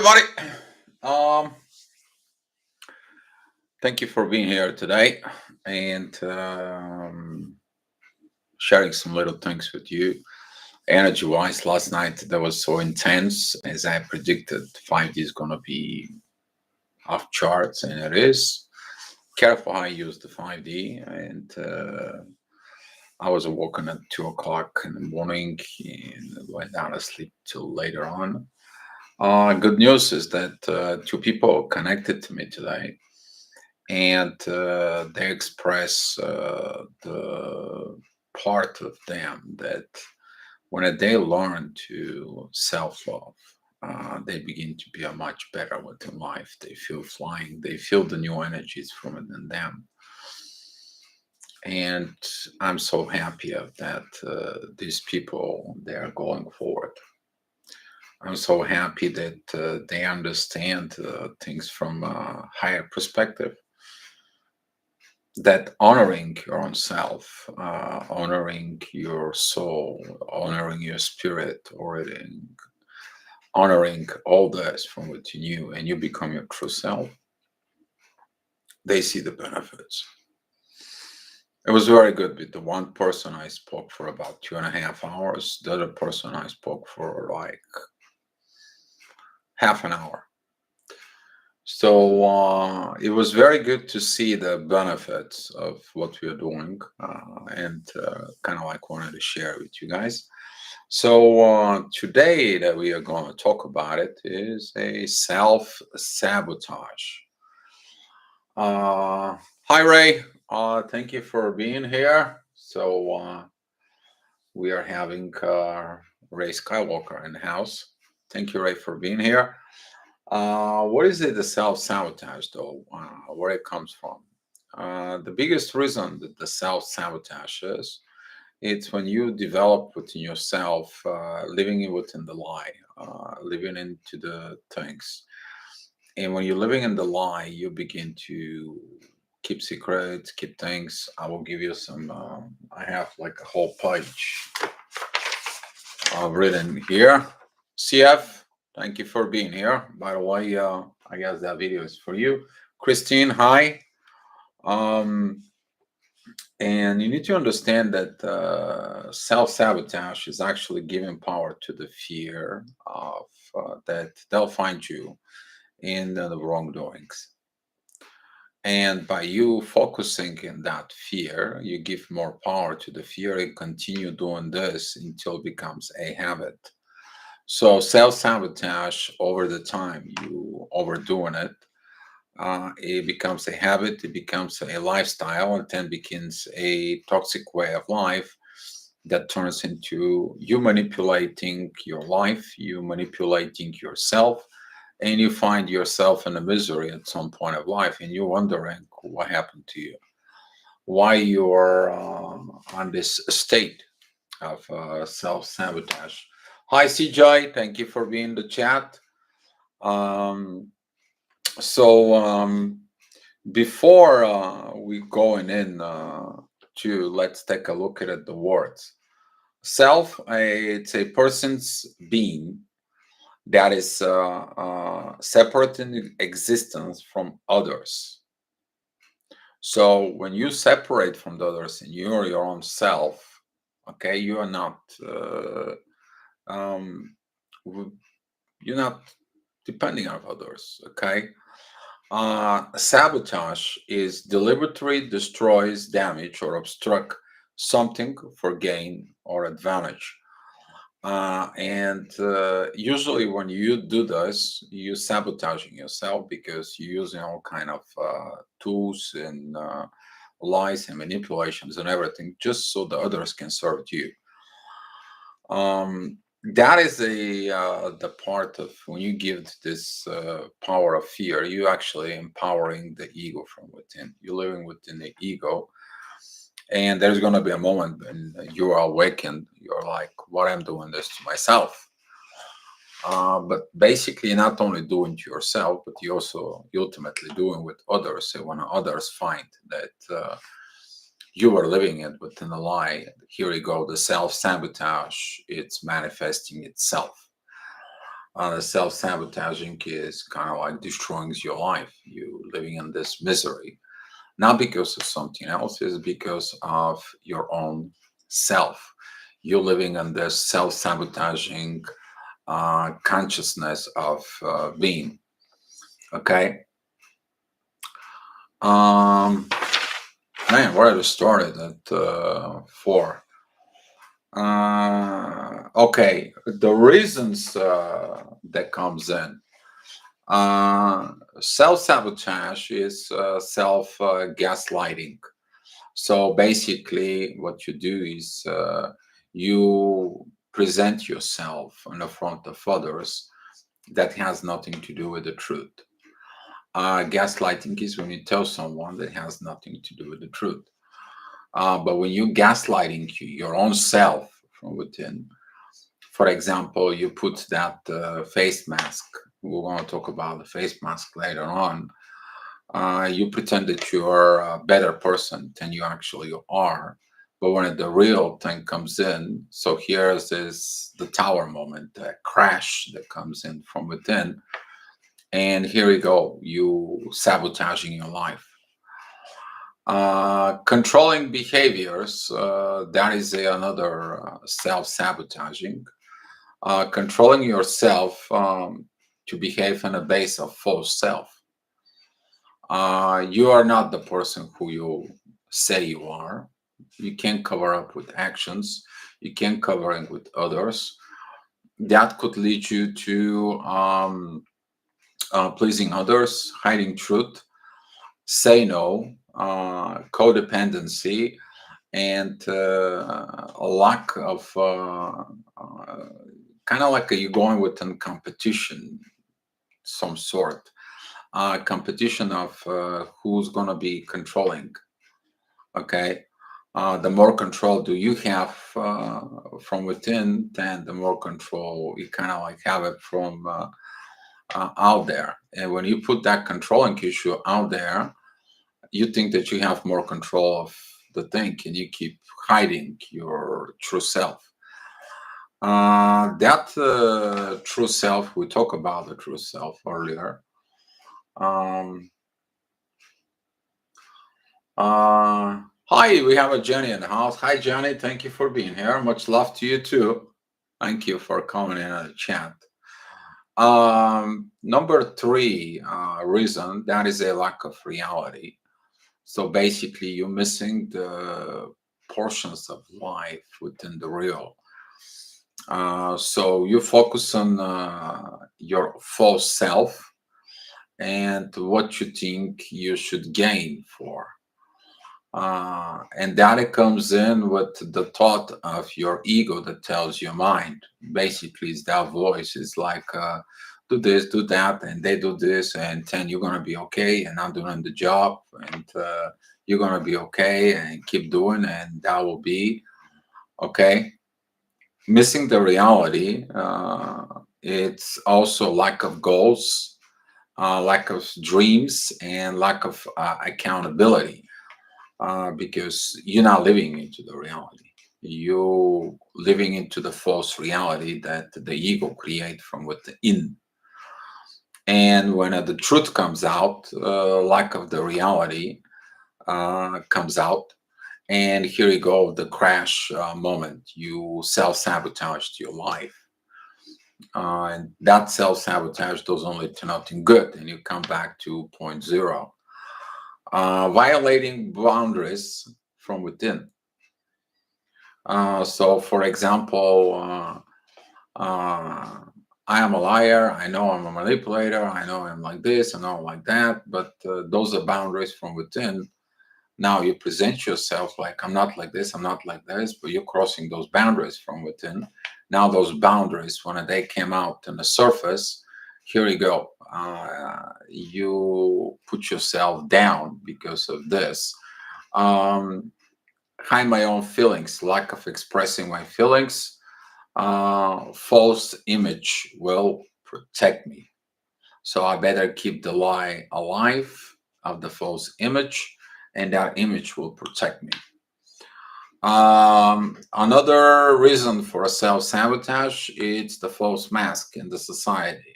everybody. Um, Thank you for being here today and sharing some little things with you. Energy wise, last night that was so intense as I predicted. 5D is gonna be off charts, and it is. Careful how you use the 5D, and I was awoken at 2 o'clock in the morning and went down to sleep till later on. Good news is that two people connected to me today, and they express the part of them that when they learn to self-love, they begin to be a much better within life. They feel flying. They feel the new energies from within them, and I'm so happy of that. These people, they are going forward. I'm so happy that they understand things from a higher perspective, that honoring your own self, honoring your soul, honoring your spirit, honoring all this from what you knew, and you become your true self, they see the benefits. It was very good with the one person I spoke for about 2.5 hours. The other person I spoke for like half an hour. So it was very good to see the benefits of what we are doing, and kind of like wanted to share with you guys. So today that we are going to talk about it is a self-sabotage. Hi Ray, thank you for being here. So we are having Ray Skywalker in the house. Thank you, Ray, for being here. What is it, the self-sabotage, though? Where it comes from? The biggest reason that the self-sabotage is, it's when you develop within yourself, living within the lie, living into the things. And when you're living in the lie, you begin to keep secrets, keep things. I will give you some, I have like a whole page written here. CF, thank you for being here. By the way, I guess that video is for you. Christine, hi. Um, and you need to understand that self-sabotage is actually giving power to the fear of that they'll find you in the wrongdoings. And by you focusing in that fear, you give more power to the fear and continue doing this until it becomes a habit. So self-sabotage over the time, you overdoing it, it becomes a habit, it becomes a lifestyle, and then becomes a toxic way of life that turns into you manipulating your life, you manipulating yourself, and you find yourself in a misery at some point of life, and you're wondering what happened to you, why you're on this state of self-sabotage. Hi, CJ. Thank you for being in the chat. Um, so before we going in to let's take a look at it, the words. Self, it's a person's being that is separate in existence from others. So when you separate from the others and you're your own self, okay, you are not. Um, you're not depending on others, okay. Sabotage is deliberately destroys, damage, or obstruct something for gain or advantage. And usually when you do this, you're sabotaging yourself because you're using all kind of tools and lies and manipulations and everything just so the others can serve you. That is the part of when you give this power of fear, you actually empowering the ego from within. You're living within the ego, and there's going to be a moment when you are awakened. You're like, "What I'm doing this to myself." But basically, you're not only doing to yourself, but you also ultimately doing with others. So when others find that you are living it within a lie, here we go. The self sabotage, it's manifesting itself. The self-sabotaging is kind of like destroying your life. You living in this misery, not because of something else, it's because of your own self. You're living in this self-sabotaging consciousness of being. Okay. Um, Man, where to start it at four? Okay, the reasons that comes in. Self-sabotage is self gaslighting. So basically, what you do is you present yourself in the front of others that has nothing to do with the truth. Gaslighting is when you tell someone that has nothing to do with the truth. But when you gaslighting your own self from within, for example, you put that face mask. We're going to talk about the face mask later on. You pretend that you're a better person than you actually are. But when the real thing comes in, so here's this the tower moment, the crash that comes in from within, and here you go, you sabotaging your life. Controlling behaviors, that is another self-sabotaging. Controlling yourself to behave on a base of false self. You are not the person who you say you are. You can't cover up with actions. You can't cover it with others. That could lead you to pleasing others, hiding truth, say no, codependency, and a lack of kind of like you're going with a competition, some sort. Competition of who's going to be controlling. Okay. The more control do you have from within, then the more control you kind of like have it from out there. And when you put that controlling issue out there, you think that you have more control of the thing and you keep hiding your true self. That true self, we talked about the true self earlier. Um, Hi, we have a Jenny in the house. Hi, Jenny. Thank you for being here. Much love to you too. Thank you for coming in on the chat. Number three reason that is a lack of reality. So basically, you're missing the portions of life within the real. So you focus on your false self and what you think you should gain for. And that it comes in with the thought of your ego that tells your mind. Basically, it's that voice. It's like, do this, do that, and they do this, and then you're gonna be okay. And I'm doing the job, and you're gonna be okay, and keep doing, and that will be okay. Missing the reality. It's also lack of goals, lack of dreams, and lack of accountability because you're not living into the reality. You're living into the false reality that the ego create from within. And when the truth comes out, lack of the reality comes out. And here you go, the crash moment. You self-sabotaged your life. And that self-sabotage does only to nothing good. And you come back to point zero. Violating boundaries from within. So, for example, I am a liar. I know I'm a manipulator. I know I'm like this. I know I'm like that. But those are boundaries from within. Now you present yourself like I'm not like this. I'm not like this. But you're crossing those boundaries from within. Now those boundaries, when they came out on the surface, here you go. You put yourself down because of this. Um, Hide my own feelings, lack of expressing my feelings, false image will protect me. So I better keep the lie alive of the false image, and that image will protect me. Another reason for self-sabotage is the false mask in the society.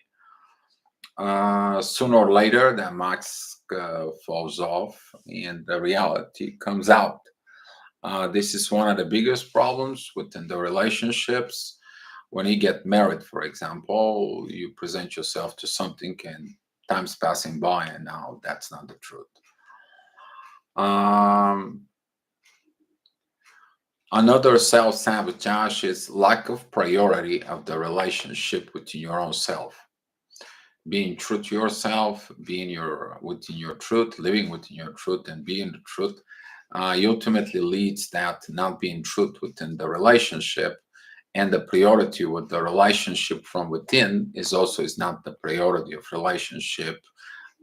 Sooner or later, that mask falls off and the reality comes out. This is one of the biggest problems within the relationships. When you get married, for example, you present yourself to something and time's passing by and now that's not the truth. Um, Another self-sabotage is lack of priority of the relationship within your own self. Being true to yourself, being your within your truth, living within your truth, and being the truth, ultimately leads that not being truth within the relationship, and the priority with the relationship from within is not the priority of relationship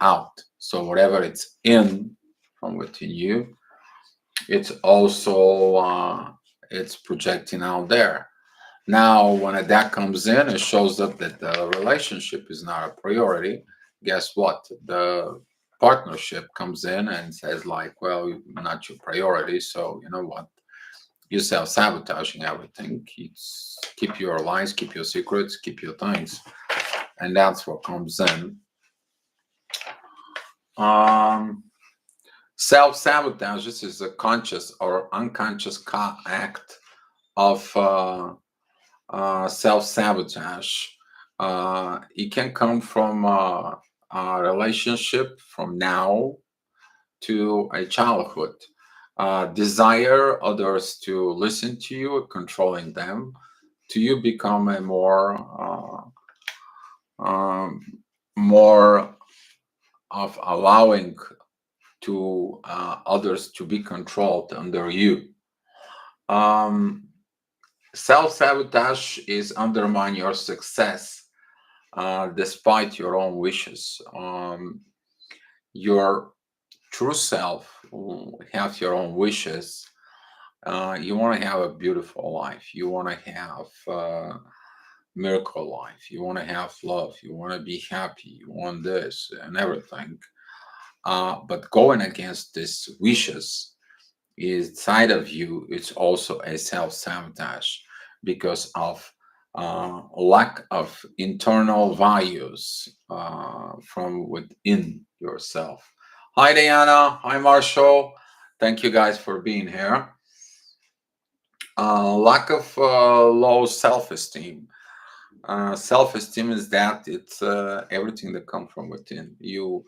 out. So whatever it's in from within you, it's also it's projecting out there. Now, when that comes in, it shows up that the relationship is not a priority. Guess what? The partnership comes in and says, like, well, you're not your priority. So, you know what? You're self sabotaging everything. It's keep your lies, keep your secrets, keep your things. And that's what comes in. Um, Self sabotage, this is a conscious or unconscious act of self sabotage. It can come from a relationship from now to a childhood. Desire others to listen to you, controlling them, to you become a um, more of allowing to others to be controlled under you. Um, Self sabotage is undermine your success despite your own wishes. Your true self will have your own wishes. You want to have a beautiful life. You want to have miracle life. You want to have love. You want to be happy. You want this and everything. But going against these wishes inside of you, it's also a self sabotage because of lack of internal values from within yourself. Hi, Diana. Hi, Marshall. Thank you guys for being here. Lack of low self esteem. Self-esteem is that it's everything that comes from within. You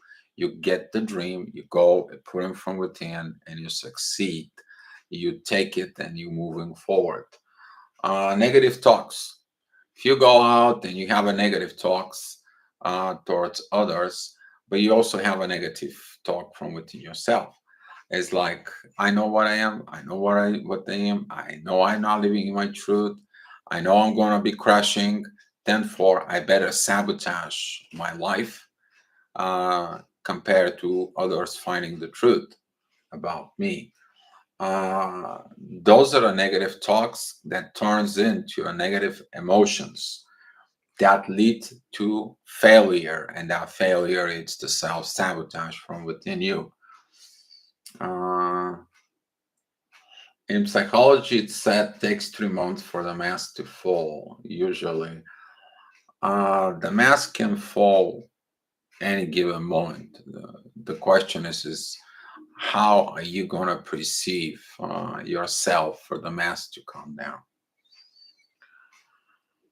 get the dream, you go put it from within, and you succeed. You take it and you're moving forward. Negative talks. If you go out and you have a negative talks towards others, but you also have a negative talk from within yourself. It's like I know what I am. I know what I am. I know I'm not living in my truth. I know I'm gonna be crashing. Therefore, I better sabotage my life compared to others finding the truth about me. Those are the negative talks that turns into a negative emotions that lead to failure, and that failure is the self sabotage from within you. Uh, In psychology, it's said takes 3 months for the mask to fall. Usually, the mask can fall any given moment. The question is how are you going to perceive yourself for the mask to come down?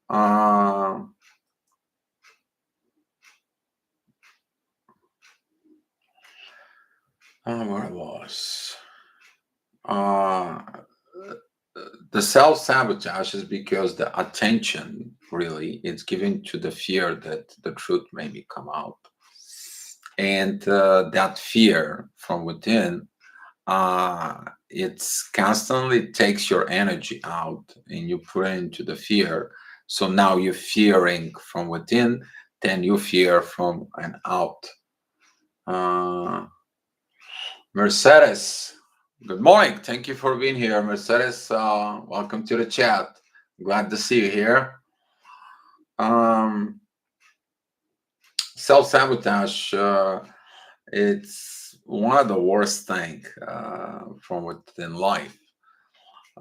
Uh, where I was. Uh, the self sabotage is because the attention really is given to the fear that the truth maybe come out, and that fear from within, it's constantly takes your energy out and you put it into the fear. So now you're fearing from within, then you fear from and out. Uh, Mercedes, good morning. Thank you for being here, Mercedes. Welcome to the chat. Glad to see you here. Um, Self sabotage. It's one of the worst thing from within life.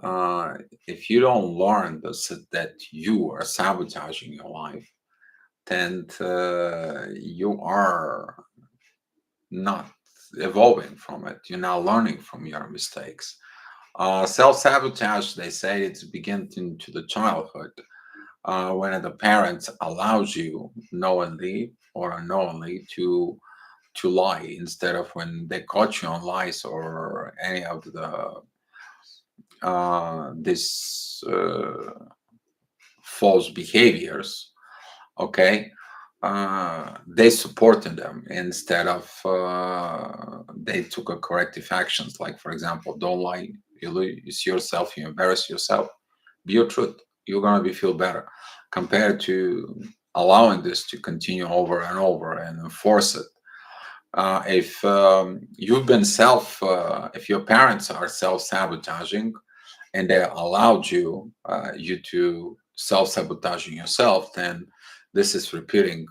Uh, if you don't learn that you are sabotaging your life, then you are not evolving from it. You're not learning from your mistakes. Self-sabotage, they say, it's begins into the childhood when the parents allows you knowingly or unknowingly to lie instead of when they caught you on lies or any of the this false behaviors. Okay, they supported them instead of they took a corrective actions. Like for example, don't lie. You lose yourself. You embarrass yourself. Be your truth. You're gonna be feel better compared to allowing this to continue over and over and enforce it. If you've been if your parents are self-sabotaging and they allowed you to self-sabotaging yourself, then this is repeating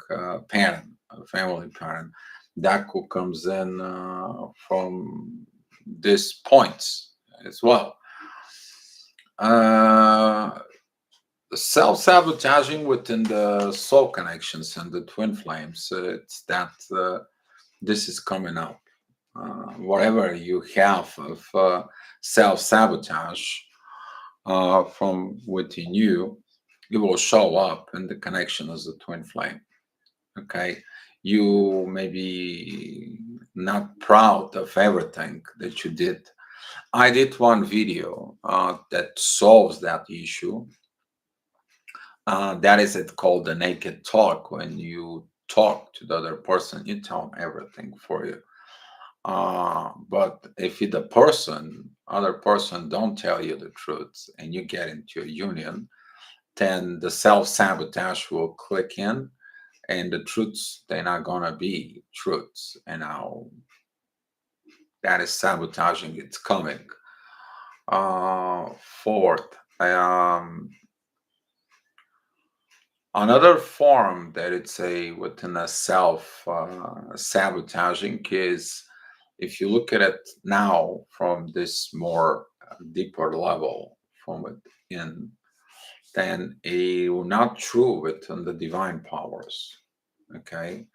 pattern, a family pattern that could comes in from these points as well. Uh, Self-sabotaging within the soul connections and the twin flames, it's that this is coming up. Whatever you have of self-sabotage from within you, it will show up in the connection as a twin flame. Okay, you may be not proud of everything that you did. I did one video that solves that issue. That is it called the naked talk. When you talk to the other person, you tell them everything for you. But if the other person don't tell you the truth and you get into a union, then the self-sabotage will click in and the truths, they're not gonna be truths. And now that is sabotaging, it's coming. Fourth, another form that it's a within a self sabotaging is if you look at it now from this more deeper level from within, then a not true within the divine powers. Okay,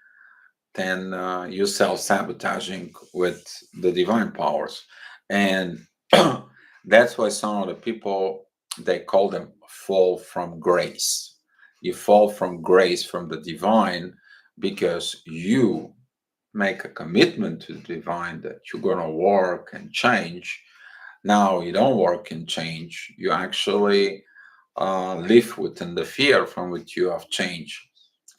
then you self-sabotaging with the divine powers, and that's why some of the people they call them fall from grace. You fall from grace from the divine because you make a commitment to the divine that you're going to work and change. Now you don't work and change. You actually live within the fear from which you have change,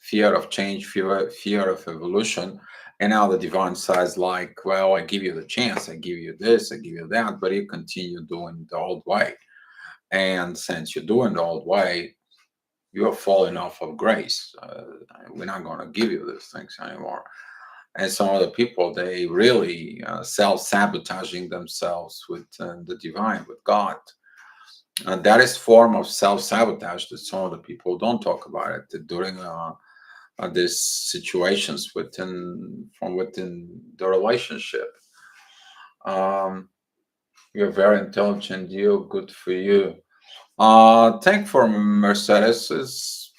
fear of change, fear of evolution. And now the divine says, like, well, I give you the chance, I give you this, I give you that, but you continue doing the old way. And since you're doing the old way, you're falling off of grace. We're not going to give you these things anymore. And some other people, they really self-sabotaging themselves with the divine, with God. And that is form of self-sabotage that some of the people don't talk about it that during these situations within the relationship. Um, you're very intelligent, you, good for you. Thank for Mercedes is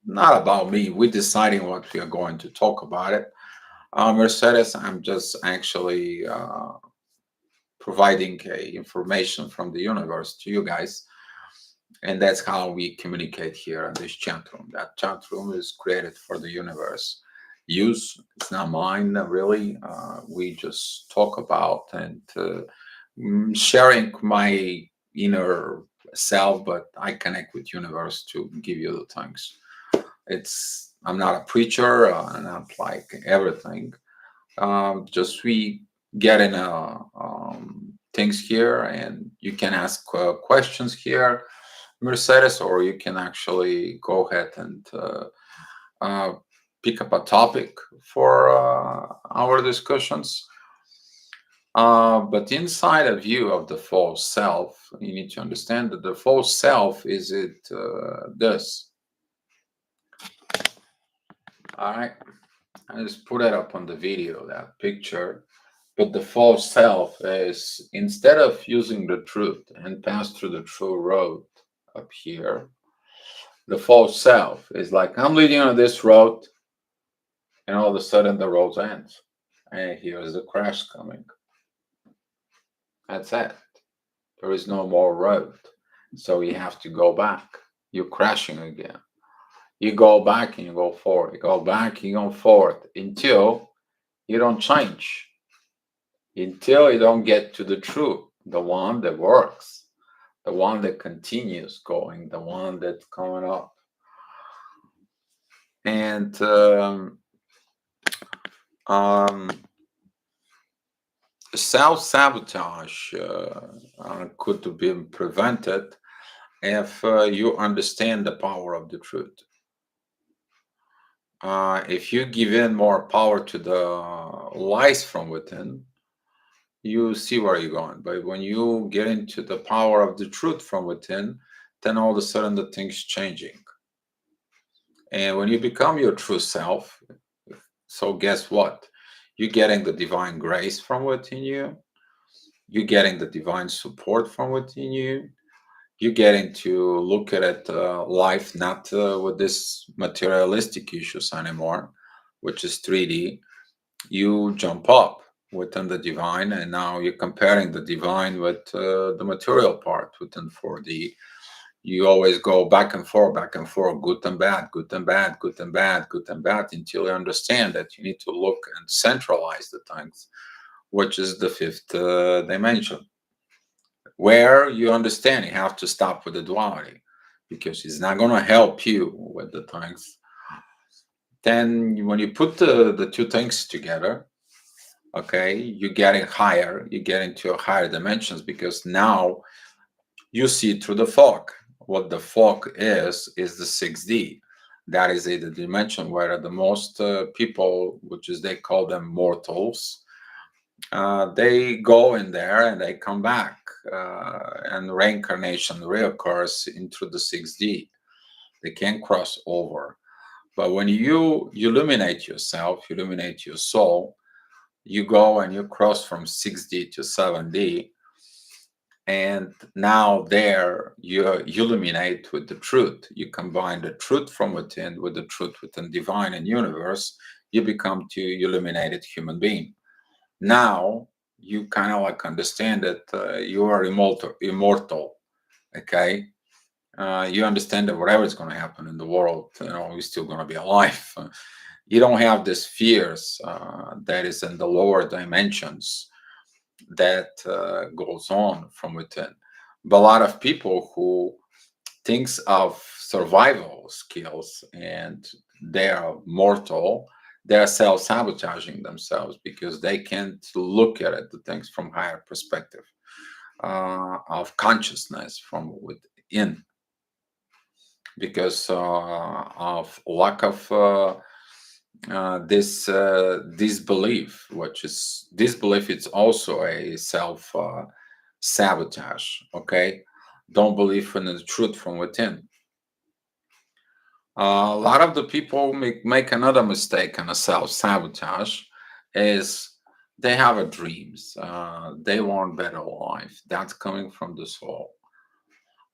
not about me. We're deciding what we are going to talk about it. Mercedes, I'm just actually providing information from the universe to you guys. And that's how we communicate here in this chat room. That chat room is created for the universe. Use, it's not mine really. We just talk about and sharing my inner self, but I connect with universe to give you the things. I'm not a preacher, not like everything. Just we get in things here, and you can ask questions here, Mercedes, or you can actually go ahead and uh, pick up a topic for our discussions. But inside of you of the false self, you need to understand that the false self is this. All right, I just put it up on the video, that picture. But the false self is, instead of using the truth and pass through the true road up here, the false self is like, I'm leading on this road, and all of a sudden the road ends. And here's the crash coming. That's it. There is no more road. So you have to go back. You're crashing again. You go back and you go forward. You go back and you go forward until you don't change, until you don't get to the truth, the one that works, the one that continues going, the one that's coming up. And um, self-sabotage could have been prevented if you understand the power of the truth. If you give in more power to the lies from within, you see where you're going. But when you get into the power of the truth from within, then all of a sudden the thing's changing. And when you become your true self, so guess what? You're getting the divine grace from within you. You're getting the divine support from within you. You're getting to look at it, life not with this materialistic issues anymore, which is 3D. You jump up within the divine, and now you're comparing the divine with the material part within 4D. You always go back and forth, good and bad, good and bad, good and bad, good and bad, until you understand that you need to look and centralize the things, which is the fifth dimension, where you understand you have to stop with the duality, because it's not going to help you with the things. Then when you put the two things together, okay, you're getting higher, you get into higher dimensions, because now you see through the fog. What the fog is the 6D. That is a the dimension where the most people, which is they call them mortals, they go in there and they come back, and reincarnation reoccurs into the 6D. They can't cross over. But when you illuminate yourself, you illuminate your soul, you go and you cross from 6D to 7D, and now there you illuminate with the truth. You combine the truth from within with the truth within divine and universe. You become two illuminated human being. Now you kind of like understand that you are immortal. Okay, you understand that whatever is going to happen in the world, you're still going to be alive. You don't have these fears that is in the lower dimensions that goes on from within. But a lot of people who thinks of survival skills and they are mortal, they're self-sabotaging themselves because they can't look at it, the things from higher perspective of consciousness from within, because of lack of this disbelief, which is disbelief. It's also a self sabotage. Okay, don't believe in the truth from within. A lot of the people make another mistake in a self sabotage is they have a dreams. They want better life. That's coming from the soul.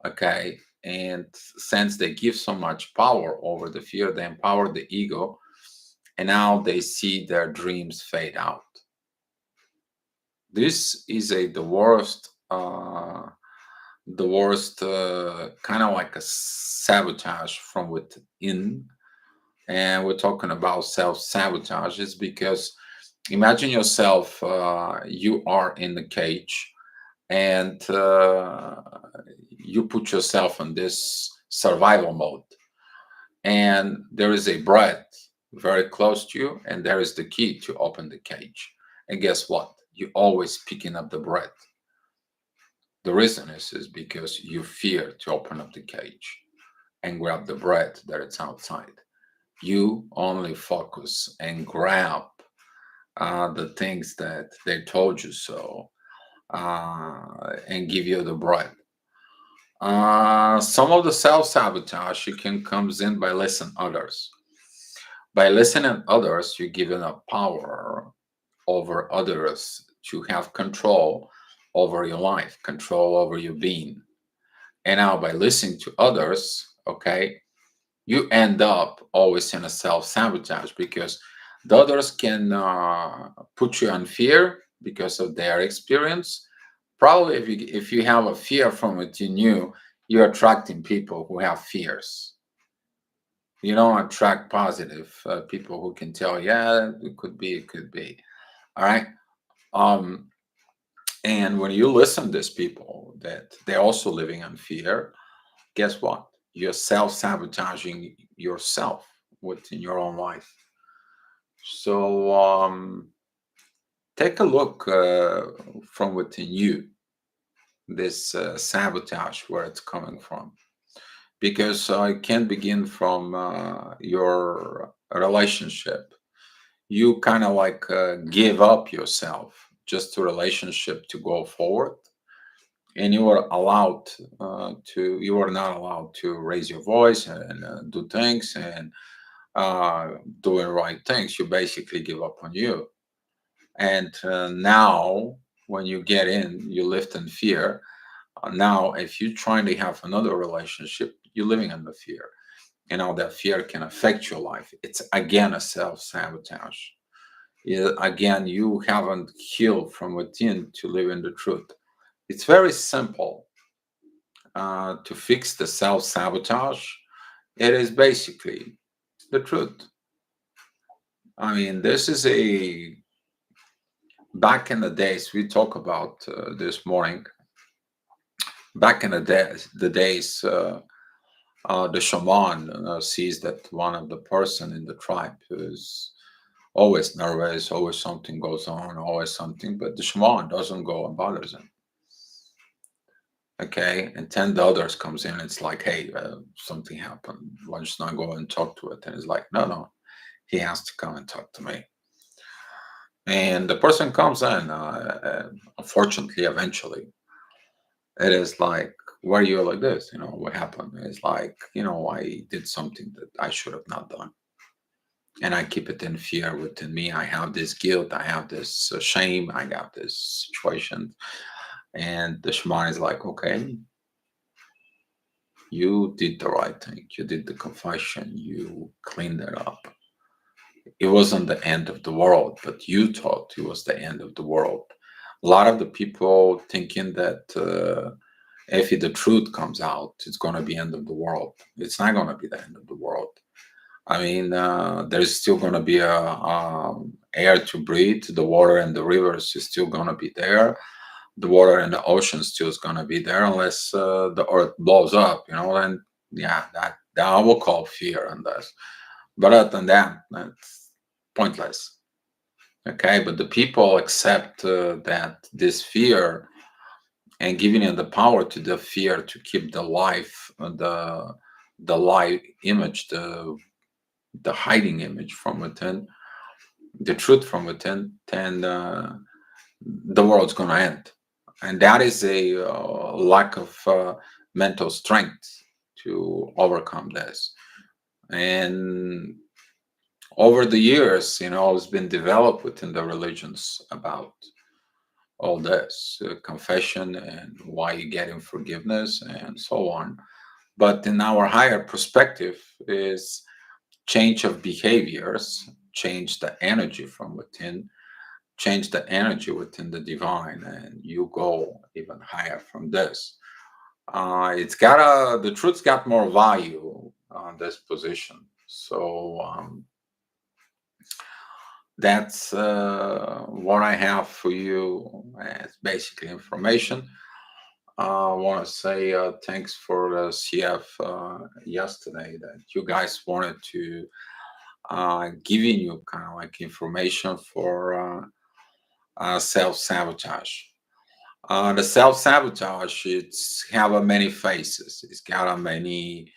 Okay, and since they give so much power over the fear, they empower the ego, and now they see their dreams fade out. This is the worst kind of like a sabotage from within. And we're talking about self-sabotage is because imagine yourself, you are in the cage, and you put yourself in this survival mode, and there is a bread very close to you, and there is the key to open the cage. And guess what? You're always picking up the bread. The reason is because you fear to open up the cage and grab the bread that it's outside. You only focus and grab the things that they told you so, and give you the bread. Some of the self-sabotage you can comes in by listening others. By listening others, you're giving up power over others to have control over your life, control over your being. And now by listening to others, okay, you end up always in a self-sabotage because the others can put you on fear because of their experience. Probably if you have a fear from within you, you're attracting people who have fears. You don't attract positive people who can tell, yeah, it could be, it could be. All right. Um, and when you listen to these people that they're also living in fear, guess what? You're self-sabotaging yourself within your own life. So take a look from within you, this sabotage, where it's coming from. Because it can begin from your relationship. You kind of like give up yourself just to relationship to go forward, and you were not allowed to raise your voice and do things and doing right things. You basically give up on you. And now when you get in, you live in fear. Now if you're trying to have another relationship, you're living in the fear, and how that fear can affect your life. It's again a self-sabotage. Again, you haven't healed from within to live in the truth. It's very simple to fix the self-sabotage. It is basically the truth. I mean, this is a back in the days we talk about this morning. Back in the days, the shaman sees that one of the person in the tribe is always nervous, always something goes on, always something, but the shaman doesn't go and bothers him. Okay, and 10 the others comes in, it's like, hey, something happened, why don't you not go and talk to it? And it's like, no, no, he has to come and talk to me. And the person comes in, unfortunately, eventually, it is like, why are you like this? What happened? It's like, I did something that I should have not done. And I keep it in fear within me. I have this guilt, I have this shame, I got this situation. And the shaman is like, okay, you did the right thing. You did the confession, you cleaned it up. It wasn't the end of the world, but you thought it was the end of the world. A lot of the people thinking that if the truth comes out, it's going to be end of the world. It's not going to be the end of the world. I mean, there's still going to be a air to breathe. The water and the rivers is still going to be there. The water and the ocean still is going to be there unless the earth blows up. And yeah, that I will call fear on this. But other than that, that's pointless. Okay, but the people accept that this fear and giving it the power to the fear to keep the life, the life image, the hiding image from within, the truth from within, then the world's gonna end, and that is a lack of mental strength to overcome this. And over the years, it's been developed within the religions about all this confession and why you get in forgiveness and so on. But in our higher perspective is change of behaviors, change the energy from within, change the energy within the divine, and you go even higher from this. The truth's got more value on this position. So that's what I have for you as basically information. I want to say thanks for the CF yesterday that you guys wanted to giving you kind of like information for self-sabotage. The self-sabotage, it's have a many faces. It's got a many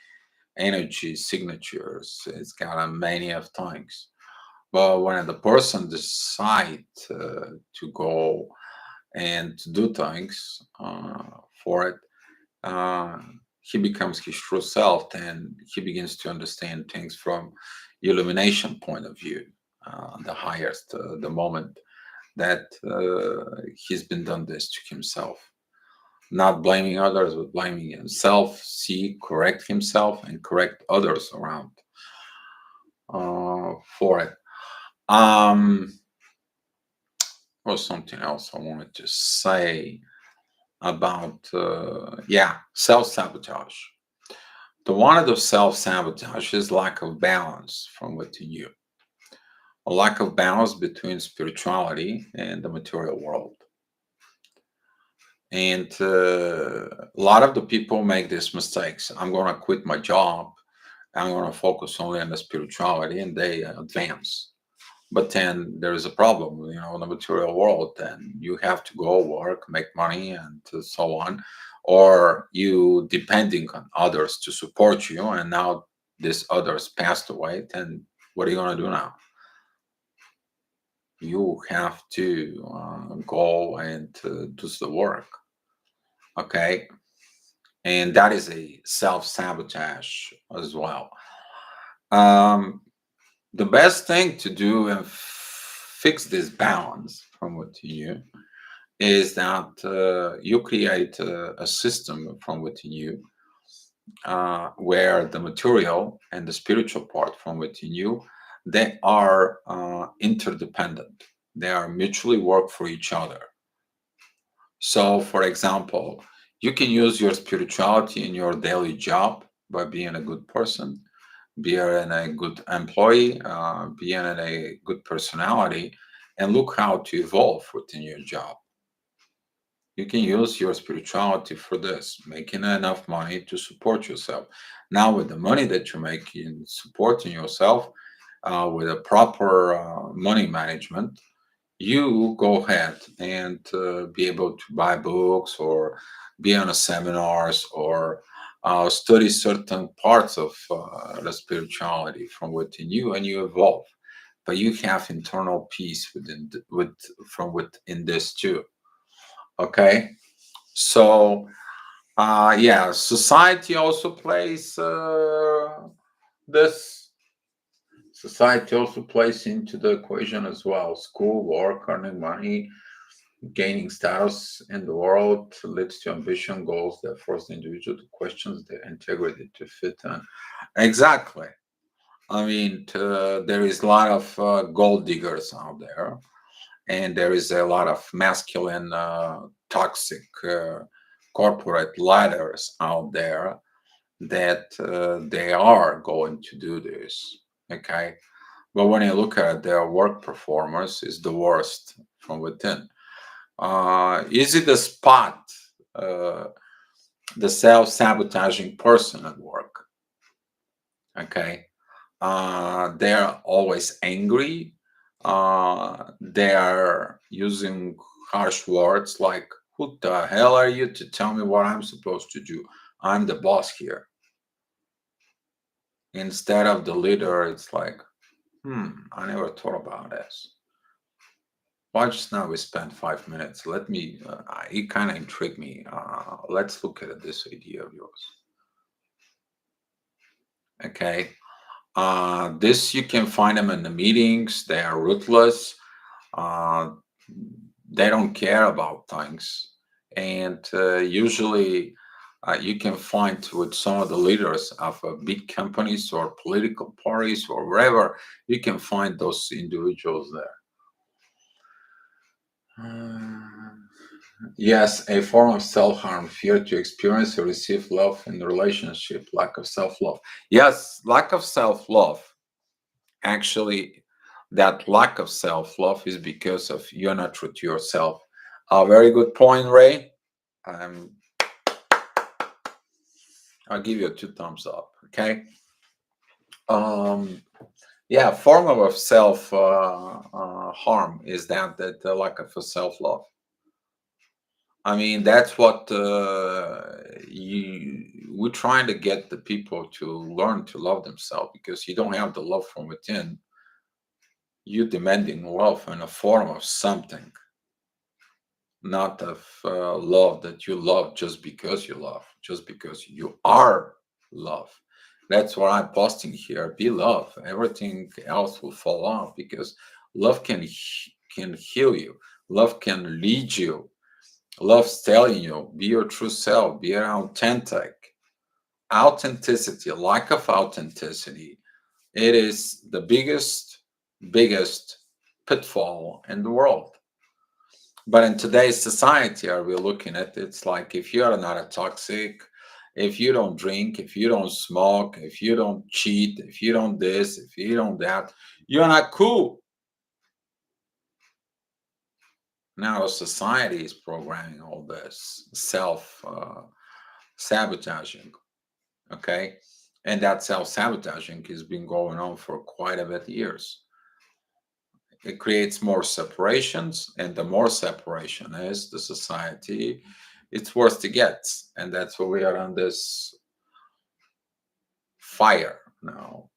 energy signatures. It's got a many of things. But when the person decide to go and to do things for it, uh, he becomes his true self, and he begins to understand things from illumination point of view, the highest, the moment. that he's been done this to himself. Not blaming others, but blaming himself. See, correct himself and correct others around for it. Um, or something else I wanted to say about yeah, self-sabotage. The one of self-sabotage is lack of balance from within you, a lack of balance between spirituality and the material world. And a lot of the people make these mistakes. I'm going to quit my job. I'm going to focus only on the spirituality, and they advance. But then there is a problem, in the material world. Then you have to go work, make money, and so on, or you depending on others to support you. And now this others passed away. Then what are you going to do now? You have to go and do the work. Okay, and that is a self sabotage as well. Um, the best thing to do and fix this balance from within you is that you create a system from within you where the material and the spiritual part from within you, they are interdependent. They are mutually work for each other. So, for example, you can use your spirituality in your daily job by being a good person, being a good employee, being a good personality, and look how to evolve within your job. You can use your spirituality for this, making enough money to support yourself. Now, with the money that you're making, supporting yourself with a proper money management, you go ahead and be able to buy books or be on a seminars or study certain parts of the spirituality from within you, and you evolve. But you have internal peace from within this too. Okay, so yeah, society also plays this. Society also plays into the equation as well. School, work, earning money, gaining status in the world leads to ambition goals that force the individual to question their integrity to fit in. Exactly. I mean, there is a lot of gold diggers out there, and there is a lot of masculine, toxic corporate leaders out there that they are going to do this. Okay, but when you look at their work performance, is the worst from within. Easy to spot uh, the self-sabotaging person at work. Okay, they're always angry. They are using harsh words like, "Who the hell are you to tell me what I'm supposed to do? I'm the boss here." Instead of the leader, it's like, I never thought about this. Why just now we spent 5 minutes? Let me, it kind of intrigued me. Let's look at this idea of yours. Okay. This you can find them in the meetings. They are ruthless. Uh, they don't care about things. And usually you can find with some of the leaders of big companies or political parties or wherever, you can find those individuals there. Yes, a form of self harm, fear to experience or receive love in the relationship, lack of self love. Yes, lack of self love. Actually, that lack of self love is because of you're not true to yourself. A very good point, Ray. Um, I'll give you a two thumbs up. Okay. Um, yeah, form of self harm is that the lack of self love. I mean, that's what we're trying to get the people to learn to love themselves, because you don't have the love from within. You're demanding love in a form of something, not of love that you love just because you love, just because you are love. That's what I'm posting here. Be love. Everything else will fall off, because love can heal you. Love can lead you. Love's telling you, be your true self, be authentic. Authenticity, lack of authenticity, it is the biggest pitfall in the world. But in today's society, are we looking at it's like if you are not a toxic, if you don't drink, if you don't smoke, if you don't cheat, if you don't this, if you don't that, you're not cool. Now society is programming all this sabotaging, okay? And that self-sabotaging has been going on for quite a bit years. It creates more separations, and the more separation is the society, it's worse to get. And that's why we are on this fire now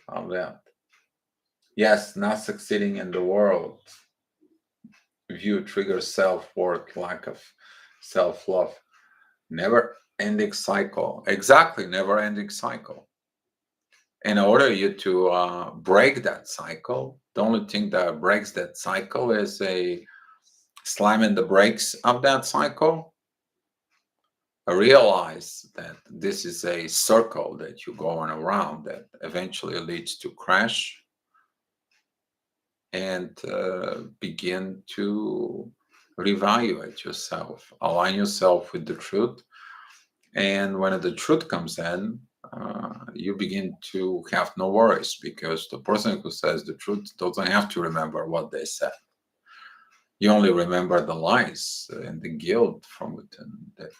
of that. Yes, not succeeding in the world view triggers self-worth, lack of self-love. Never ending cycle. Exactly, never ending cycle. In order you to break that cycle, the only thing that breaks that cycle is a slamming the brakes of that cycle. Realize that this is a circle that you're going around that eventually leads to crash, and begin to reevaluate yourself, align yourself with the truth. And when the truth comes in, you begin to have no worries because the person who says the truth doesn't have to remember what they said. You only remember the lies and the guilt from within that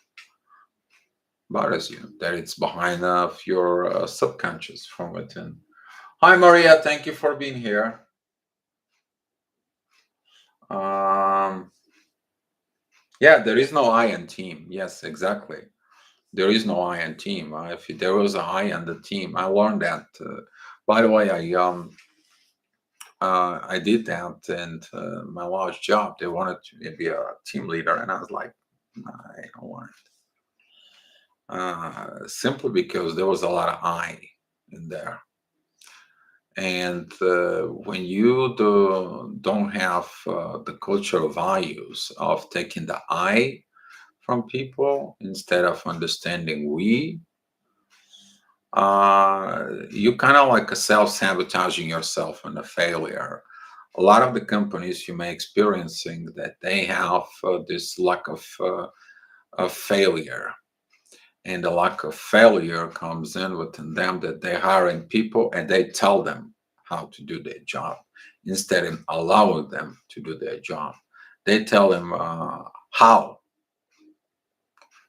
bothers you, that it's behind of your subconscious from within. Hi, Maria. Thank you for being here. Um, yeah, there is no I in team. Yes, exactly. There is no I in team. If there was an I in the team, I learned that. By the way, I did that, and my last job, they wanted to be a team leader, and I was like, "Nah, I don't want it. Simply because there was a lot of I in there. And when you don't have the cultural values of taking the I from people instead of understanding we, you kind of like a self-sabotaging yourself and a failure. A lot of the companies you may experiencing that they have this lack of failure, and the lack of failure comes in within them that they're hiring people and they tell them how to do their job instead of allowing them to do their job. They tell them how.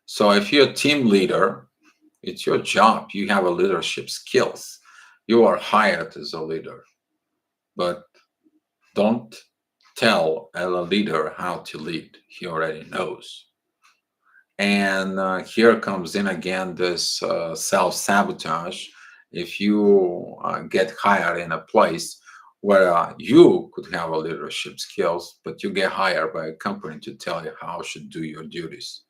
So if you're a team leader, it's your job. You have a leadership skills. You are hired as a leader, but don't tell a leader how to lead. He already knows. And here comes in again this self-sabotage. If you get hired in a place where you could have a leadership skills, but you get hired by a company to tell you how you should do your duties.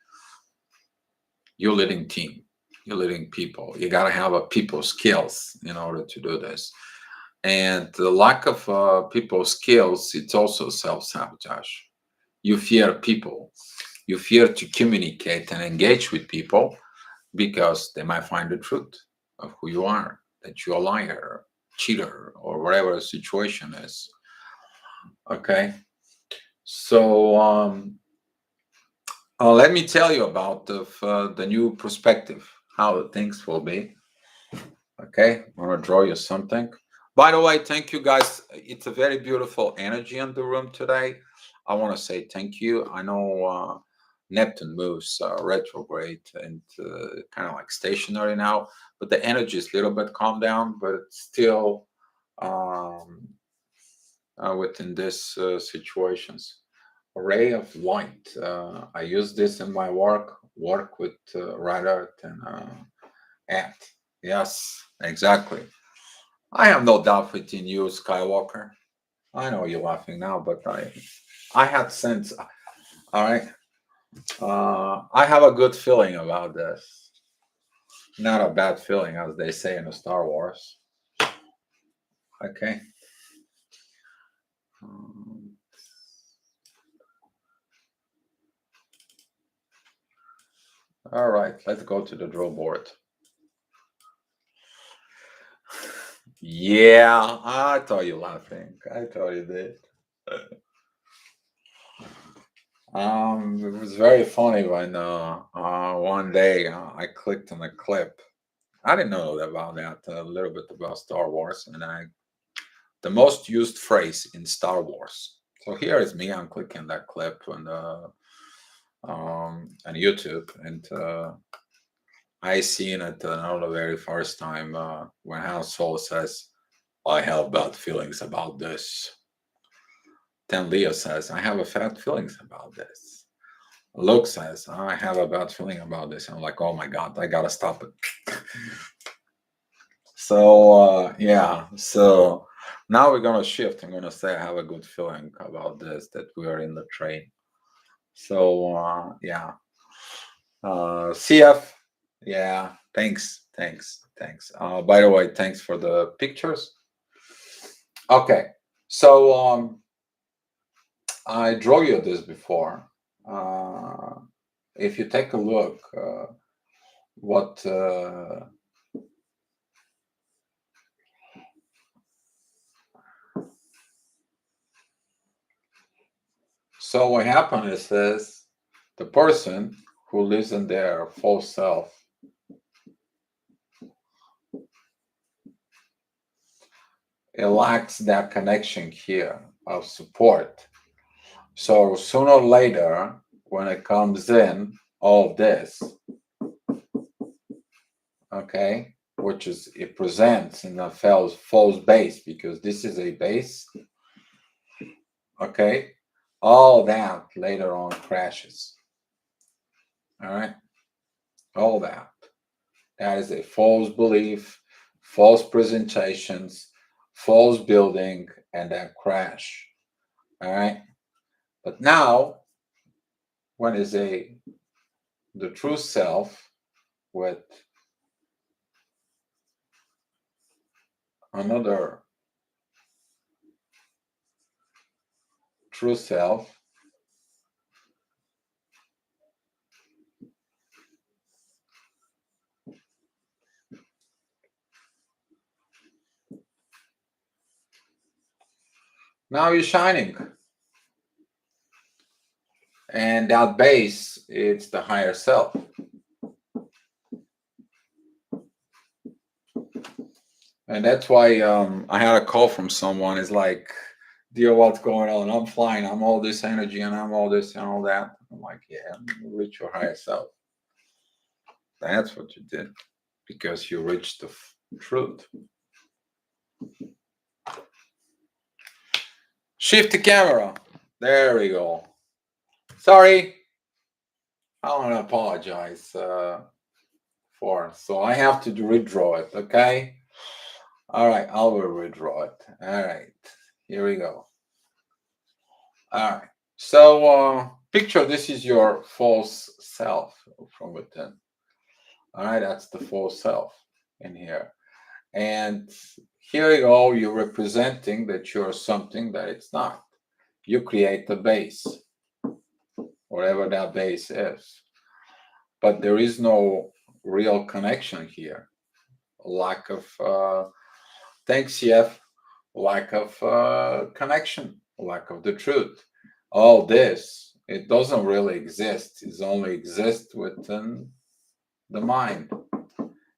You're leading team. You're leading people. You got to have a people skills in order to do this. And the lack of people skills, it's also self-sabotage. You fear people. You fear to communicate and engage with people because they might find the truth of who you are, that you're a liar, cheater, or whatever the situation is. Okay. So let me tell you about the new perspective, how things will be. Okay, I'm gonna draw you something. By the way, thank you guys. It's a very beautiful energy in the room today. I want to say thank you. I know Neptune moves retrograde and kind of like stationary now, but the energy is a little bit calmed down, but it's still um, within this situations. A ray of light. I use this in my work with Red Earth and Ant. Yes, exactly. I have no doubt within you, Skywalker. I know you're laughing now, but I had sense. All right. I have a good feeling about this. Not a bad feeling, as they say in the Star Wars. Okay. All right, let's go to the draw board. Yeah, I thought you laughing. I thought you did. It was very funny when one day I clicked on a clip. I didn't know about that, a little bit about Star Wars, and the most used phrase in Star Wars. So here is me. I'm clicking that clip on YouTube, and I seen it not the very first time when Han Solo says, "I have bad feelings about this." Then Leo says, "I have a bad feelings about this." Luke says, "I have a bad feeling about this." I'm like, "Oh my God, I gotta stop it." So yeah, so now we're gonna shift. I'm gonna say I have a good feeling about this, that we are in the train. So yeah, CF, yeah, thanks. By the way, thanks for the pictures. Okay, so I draw you this before. Uh, if you take a look, what so what happened is this: the person who lives in their false self, it lacks that connection here of support. So sooner or later, when it comes in, all this, okay, which is it presents in a false base, because this is a base, okay, all that later on crashes. All right, all that. That is a false belief, false presentations, false building, and that crash. All right. But now, when is the true self with another true self, now you're shining. And that base, it's the higher self. And that's why I had a call from someone. It's like, dear, what's going on? I'm flying. I'm all this energy and I'm all this and all that. I'm like, yeah, reach your higher self. That's what you did, because you reached the truth. Shift the camera. There we go. Sorry. I want to apologize for. So I have to redraw it, okay? All right, I will redraw it. All right, here we go. All right. So picture this is your false self from within. All right, that's the false self in here. And here you go, you're representing that you're something that it's not. You create the base, whatever that base is. But there is no real connection here. Lack of, thanks, Jeff, lack of connection, lack of the truth. All this, it doesn't really exist. It only exists within the mind.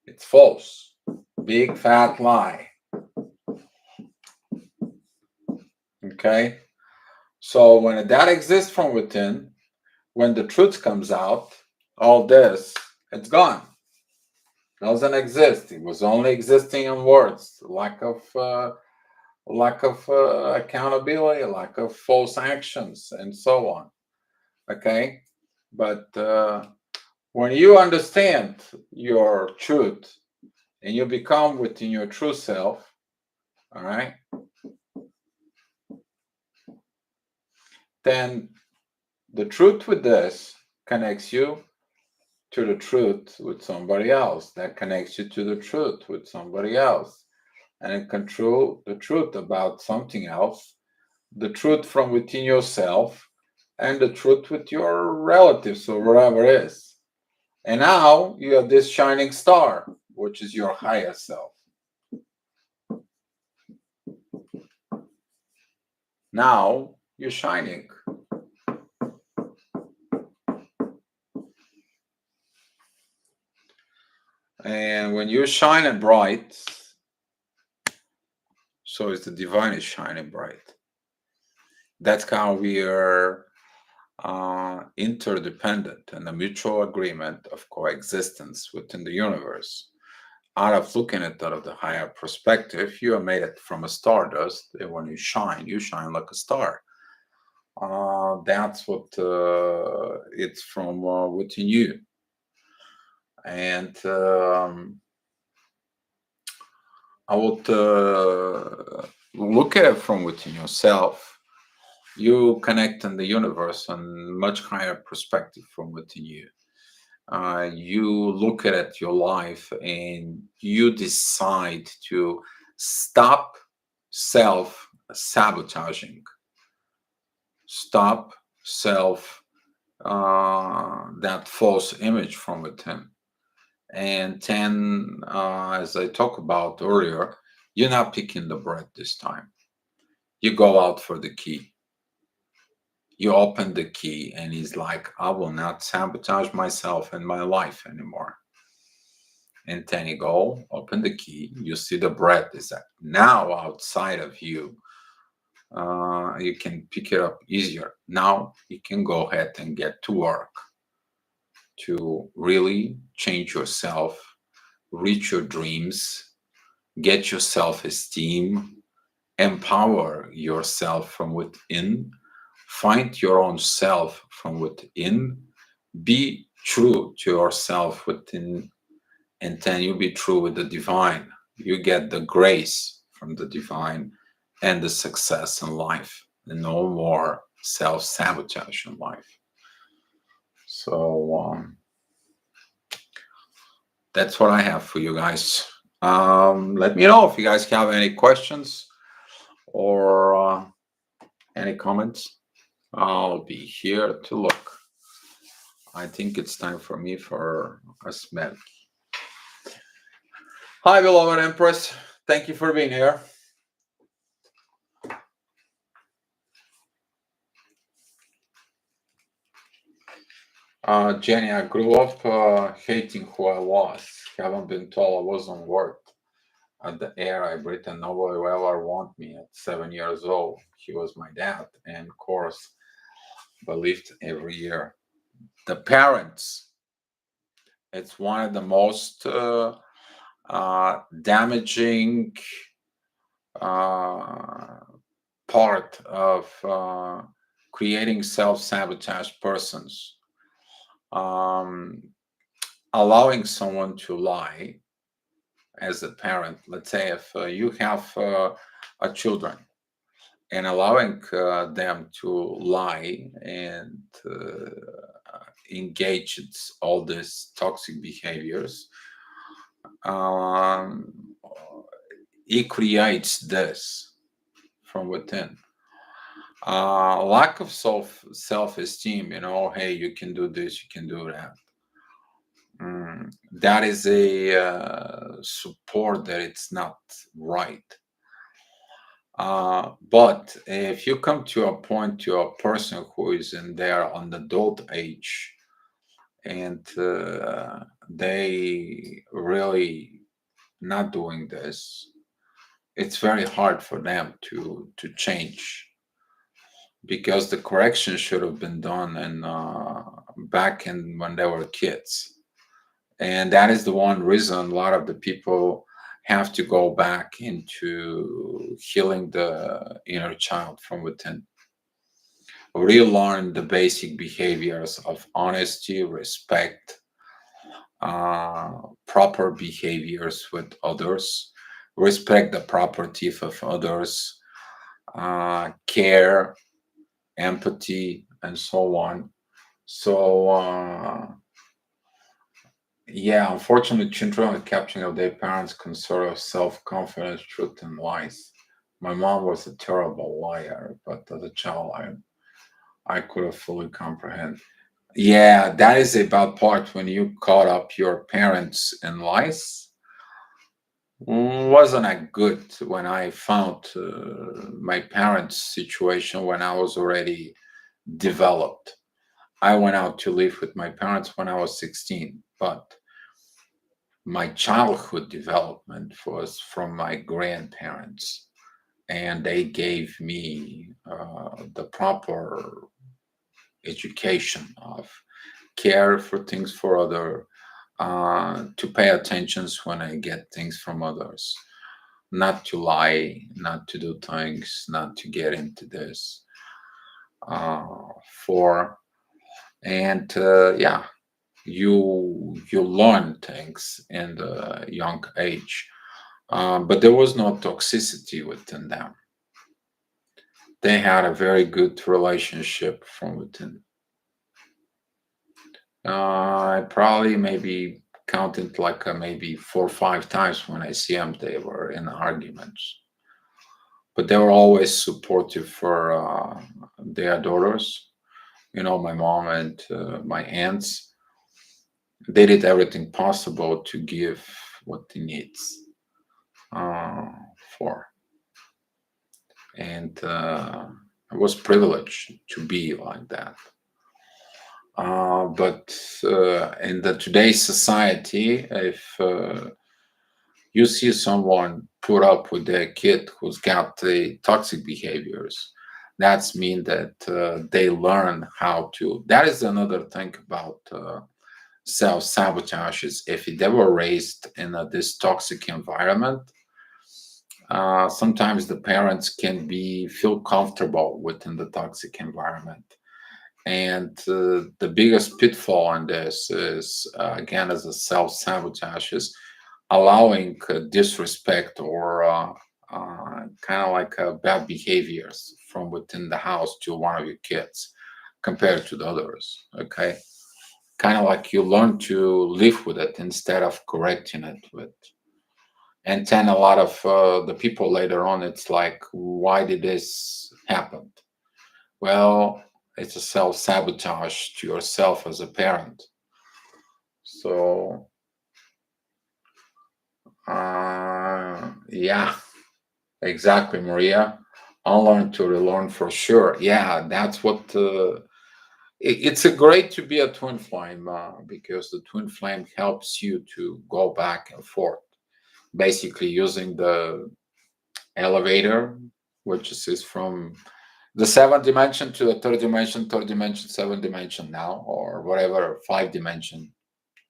It's false. Big fat lie. Okay? So when that exists from within, when the truth comes out, all this, it's gone. Doesn't exist. It was only existing in words. Lack of accountability, lack of false actions, and so on. Okay, but when you understand your truth and you become within your true self, all right, then the truth with this connects you to the truth with somebody else. That connects you to the truth with somebody else. And it control the truth about something else, the truth from within yourself, and the truth with your relatives or whatever it is. And now you have this shining star, which is your higher self. Now you're shining. And when you're shining bright, so is the divine is shining bright. That's how we are interdependent and a mutual agreement of coexistence within the universe. Out of looking at that of the higher perspective, you are made it from a stardust, and when you shine like a star. That's what it's from within you. And I would look at it from within yourself. You connect in the universe on much higher perspective from within you. You look at your life and you decide to stop self sabotaging, stop self that false image from within. And then, as I talked about earlier, you're not picking the bread this time. You go out for the key. You open the key, and he's like, I will not sabotage myself and my life anymore. And then you go, open the key, you see the bread is now outside of you. You can pick it up easier. Now you can go ahead and get to work to really change yourself, reach your dreams, get your self esteem, empower yourself from within, find your own self from within, be true to yourself within, and then you be true with the divine. You get the grace from the divine and the success in life, and no more self sabotage in life. So, that's what I have for you guys. Let me know if you guys have any questions or any comments. I'll be here to look. I think it's time for me for a smell. Hi, beloved Empress. Thank you for being here. Jenny, I grew up hating who I was. Haven't been told I wasn't worth at the air I breathe, and nobody will ever want me at 7 years old. He was my dad, and of course, believed every year. The parents, it's one of the most damaging uh, part of creating self-sabotage persons. Um, Allowing someone to lie as a parent. Let's say if you have a children and allowing them to lie and engage in all these toxic behaviors, um, it creates this from within. Lack of self-esteem, hey, you can do this, you can do that. That is a support that it's not right. But if you come to a point to a person who is in their on the adult age and they really not doing this, it's very hard for them to change because the correction should have been done and back in when they were kids. And that is the one reason a lot of the people have to go back into healing the inner child from within. Relearn the basic behaviors of honesty, respect, proper behaviors with others, respect the property of others, care, empathy, and so on. So, yeah, unfortunately, children are capturing of their parents' concern of self-confidence, truth, and lies. My mom was a terrible liar, but as a child, I could have fully comprehend. Yeah, that is a bad part when you caught up your parents in lies. Wasn't I good when I found my parents' situation when I was already developed. I went out to live with my parents when I was 16, but my childhood development was from my grandparents, and they gave me the proper education of care for things for other, to pay attentions when I get things from others, not to lie, not to do things, not to get into this. For and Yeah, you learn things in the young age, but there was no toxicity within them. They had a very good relationship from within. I probably maybe counted like maybe 4 or 5 times when I see them, they were in arguments. But they were always supportive for their daughters. You know, my mom and my aunts. They did everything possible to give what they needs uh, for, and I was privileged to be like that. But in the today's society, if you see someone put up with their kid who's got the toxic behaviors, that's mean that they learn how to. That is another thing about self-sabotage, is if they were raised in this toxic environment, sometimes the parents can be feel comfortable within the toxic environment. And the biggest pitfall in this is, again, as a self-sabotage, is allowing disrespect or kind of like bad behaviors from within the house to one of your kids compared to the others. Okay, kind of like you learn to live with it instead of correcting it with. And then a lot of the people later on, it's like, why did this happen? Well, it's a self-sabotage to yourself as a parent. So yeah, exactly, Maria. Unlearn to relearn for sure. Yeah, that's what it's a great to be a twin flame, because the twin flame helps you to go back and forth, basically using the elevator, which is from the seventh dimension to the third dimension, seventh dimension now, or whatever, five dimension,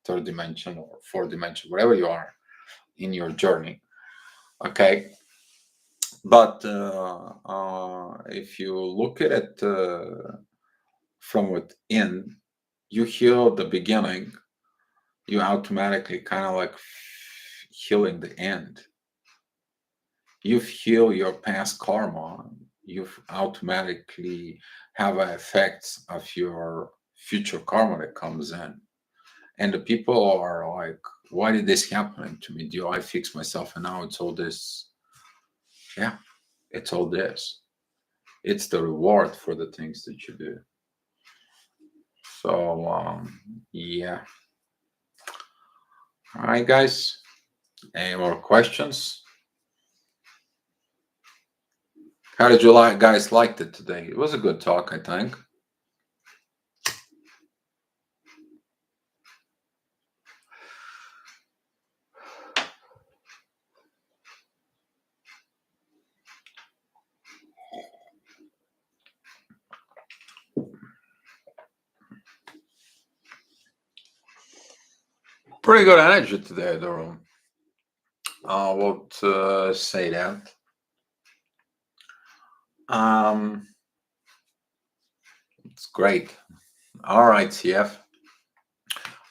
third dimension, or fourth dimension, wherever you are in your journey. Okay, but if you look at it from within, you heal the beginning, you automatically kind of like healing the end. You heal your past karma, you automatically have effects of your future karma that comes in. And the people are like, why did this happen to me? Do I fix myself? And now it's all this. Yeah, it's all this. It's the reward for the things that you do. So, yeah. All right, guys. Any more questions? How did you like, guys, liked it today? It was a good talk, I think. Pretty good energy today, the room. I would say that. Um, it's great. All right, CF.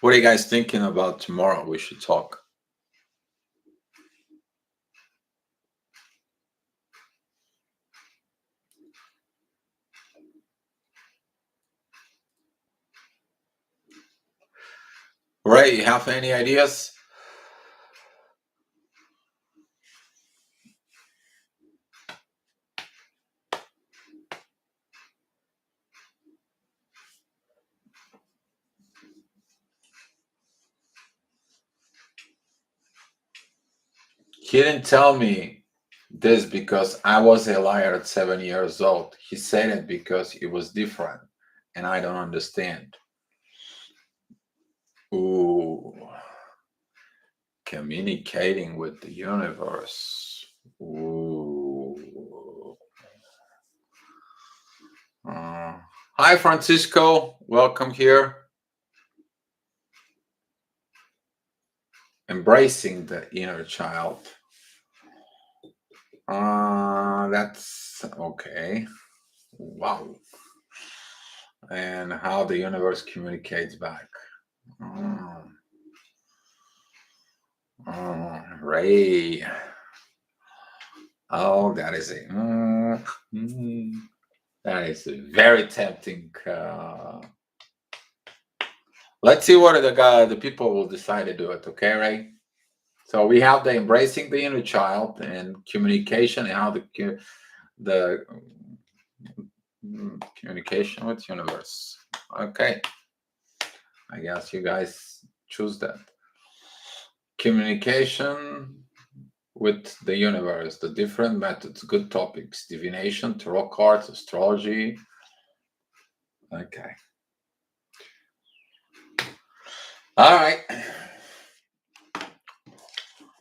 What are you guys thinking about tomorrow? We should talk. Ray, you have any ideas? He didn't tell me this because I was a liar at 7 years old. He said it because it was different and I don't understand. Ooh, communicating with the universe. Ooh. Uh, Hi, Francisco. Welcome here. Embracing the inner child. That's okay. Wow. And how the universe communicates back. Mm. Ray. Oh, that is it. That is a very tempting. Let's see what the people will decide to do it. Okay, Ray. So we have the embracing the inner child and communication and how the communication with universe. Okay, I guess you guys choose that. Communication with the universe, the different methods, good topics, divination, tarot cards, astrology. Okay. All right.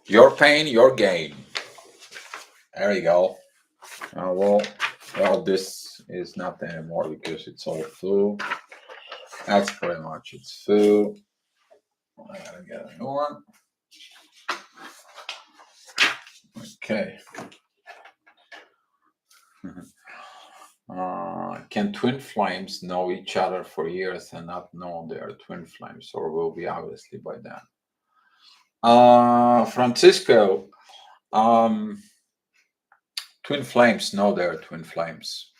Your pain, your gain. There you go. Well, this is not anymore because it's all full. That's pretty much it's full. I gotta get a new one. Okay. Can twin flames know each other for years and not know they are twin flames, or will be obviously by then? Francisco, um, twin flames know they are twin flames.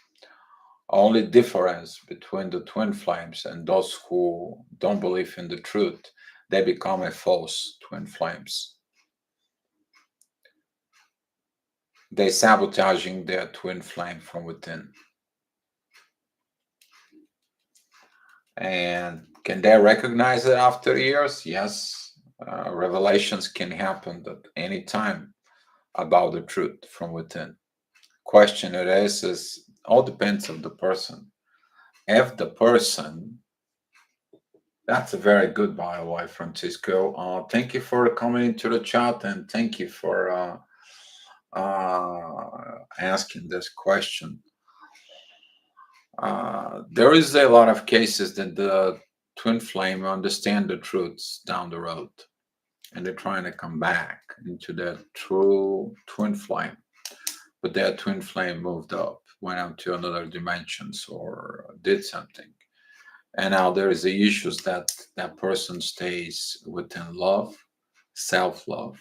Only difference between the twin flames and those who don't believe in the truth, they become a false twin flames. They sabotaging their twin flame from within. And can they recognize it after years? Yes. Revelations can happen at any time about the truth from within. Question it is all depends on the person. If the person, that's a very good, by the way, Francisco. Thank you for coming into the chat and thank you for asking this question. There is a lot of cases that the twin flame understand the truths down the road and they're trying to come back into their true twin flame, but their twin flame moved up, went up to another dimensions or did something, and now there is the issues that that person stays within love, self-love,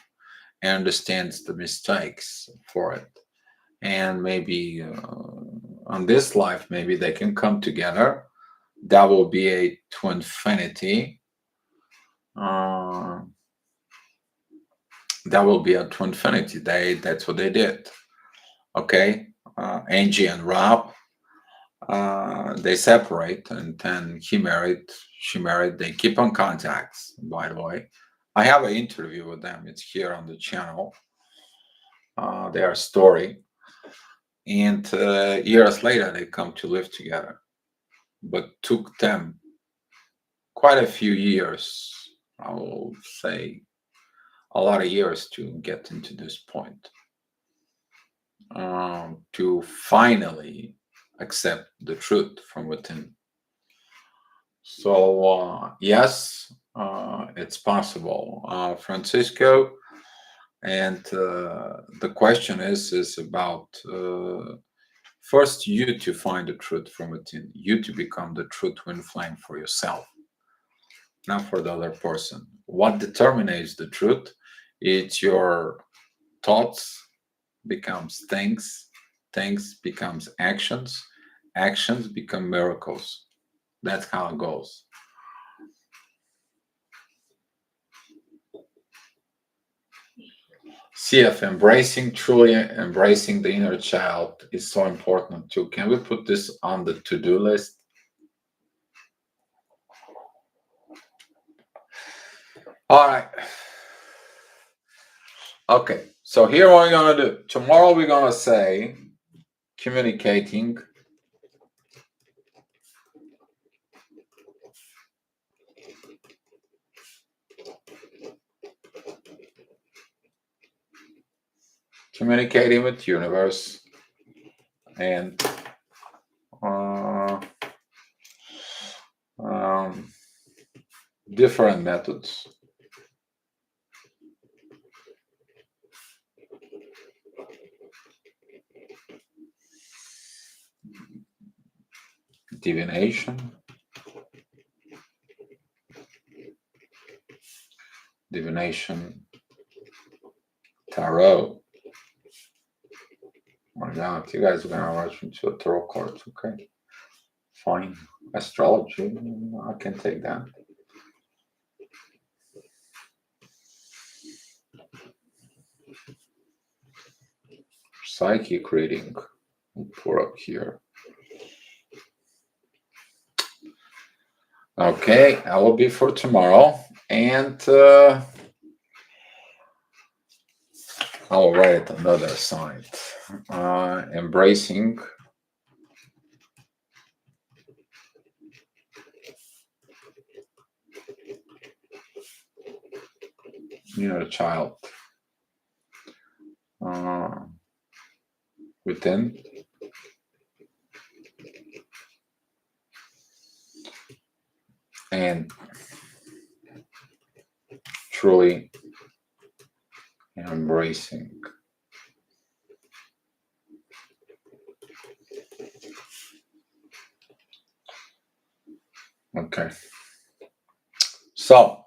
and understands the mistakes for it, and maybe on this life maybe they can come together. That will be a twinfinity. uh, that will be a twinfinity. That's what they did. Okay. Angie and Rob, they separate and then he married, she married, they keep on contacts, by the way. I have an interview with them, it's here on the channel, their story. And years later they come to live together, but took them quite a few years, I will say a lot of years to get into this point, to finally accept the truth from within. So, yes, it's possible, Francisco. And the question is about first you to find the truth from within, you to become the true twin flame for yourself, not for the other person. What determines the truth? It's your thoughts becomes things, things becomes actions, actions become miracles. That's how it goes. CF, embracing, truly embracing the inner child is so important too. Can we put this on the to-do list? All right. Okay. So here what we're gonna do. Tomorrow we're gonna say communicating communicating with universe and uh, um, different methods. Divination, divination, tarot. Oh my God, you guys are gonna rush into a tarot cards, okay? Fine. Astrology, I can take that. Psychic reading, we'll pour up here. Okay, that will be for tomorrow, and I will write another side. Embracing child uh, within, and truly embracing. Okay, so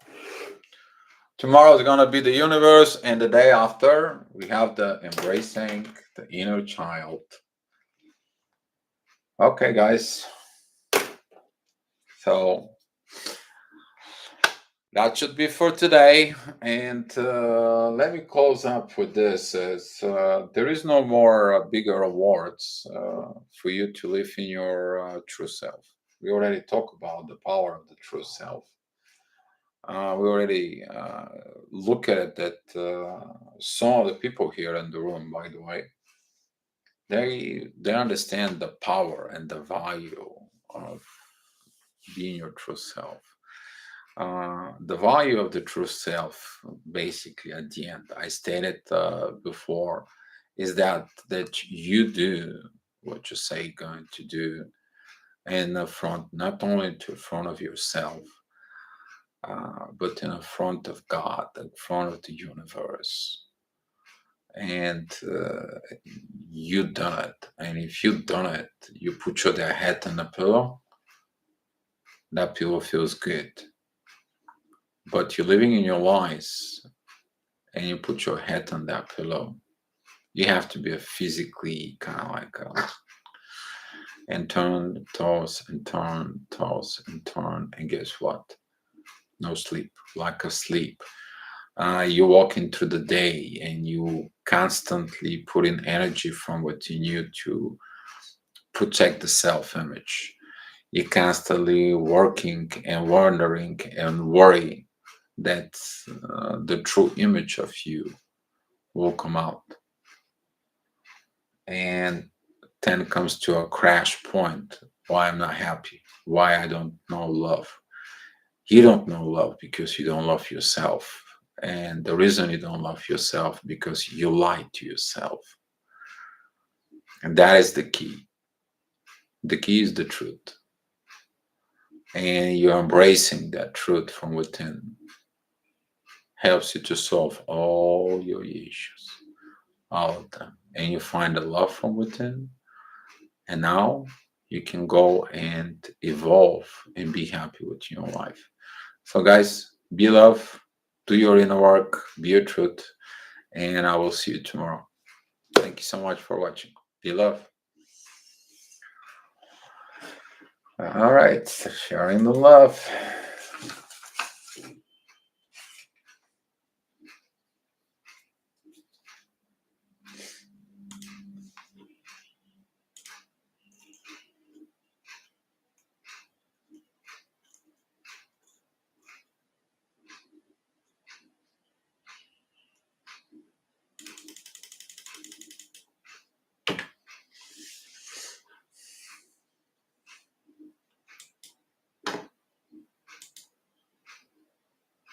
tomorrow is gonna be the universe, and the day after we have the embracing the inner child. Okay, guys. So that should be for today. And let me close up with this: as there is no more bigger awards for you to live in your true self. We already talked about the power of the true self. We already look at it that some of the people here in the room, by the way, they understand the power and the value of being your true self. The value of the true self, basically, at the end, I stated before, is that you do what you say you're going to do in the front, not only to front of yourself, but in the front of God, in front of the universe. And you done it. And if you done it, you put your head on the pillow, that pillow feels good. But you're living in your lies and you put your head on that pillow, you have to be a physically kind of like and turn, toss, and turn, toss, and turn. And guess what? No sleep, like a sleep. You walk into the day and you constantly put in energy from within you to protect the self image. You're constantly working and wondering and worry that the true image of you will come out. And then comes to a crash point: why I'm not happy, why I don't know love. You don't know love because you don't love yourself. And the reason you don't love yourself because you lie to yourself. And that is the key. The key is the truth. And you're embracing that truth from within helps you to solve all your issues, all of them. And you find the love from within. And now you can go and evolve and be happy with your life. So, guys, be love, do your inner work, be your truth, and I will see you tomorrow. Thank you so much for watching. Be love. All right, sharing the love.